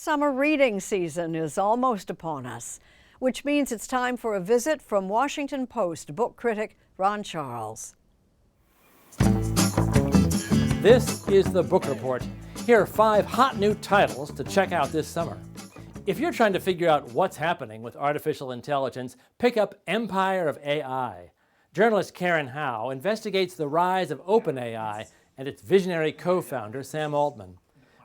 Summer reading season is almost upon us, which means it's time for a visit from Washington Post book critic Ron Charles. This is the Book Report. Here are 5 hot new titles to check out this summer. If you're trying to figure out what's happening with artificial intelligence, pick up Empire of AI. Journalist Karen Howe investigates the rise of OpenAI and its visionary co-founder, Sam Altman.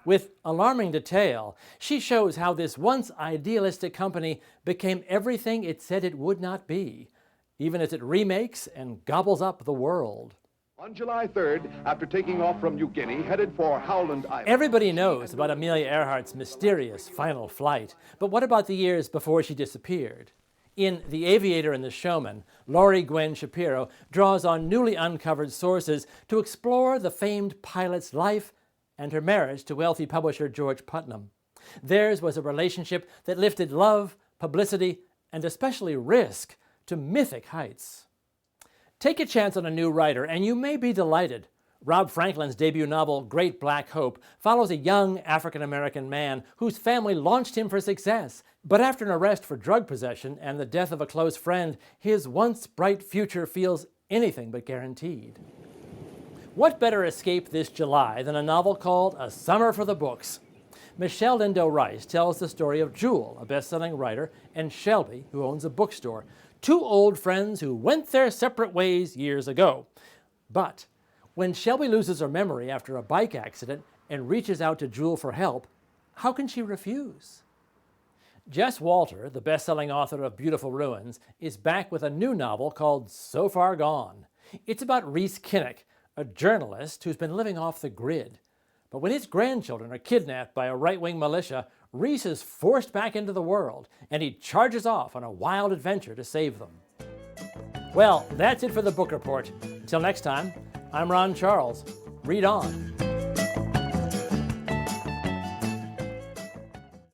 With alarming detail, she shows how this once idealistic company became everything it said it would not be, even as it remakes and gobbles up the world. On July 3rd, after taking off from New Guinea, headed for Howland Island. Everybody knows about Amelia Earhart's mysterious final flight, but what about the years before she disappeared? In The Aviator and the Showman, Laurie Gwen Shapiro draws on newly uncovered sources to explore the famed pilot's life and her marriage to wealthy publisher George Putnam. Theirs was a relationship that lifted love, publicity, and especially risk to mythic heights. Take a chance on a new writer, and you may be delighted. Rob Franklin's debut novel, Great Black Hope, follows a young African-American man whose family launched him for success. But after an arrest for drug possession and the death of a close friend, his once bright future feels anything but guaranteed. What better escape this July than a novel called A Summer for the Books? Michelle Lindo Rice tells the story of Jewel, a best-selling writer, and Shelby, who owns a bookstore. 2 old friends who went their separate ways years ago. But when Shelby loses her memory after a bike accident and reaches out to Jewel for help, how can she refuse? Jess Walter, the best-selling author of Beautiful Ruins, is back with a new novel called So Far Gone. It's about Reese Kinnick, a journalist who's been living off the grid. But when his grandchildren are kidnapped by a right-wing militia, Reese is forced back into the world, and he charges off on a wild adventure to save them. Well, that's it for the Book Report. Until next time, I'm Ron Charles. Read on.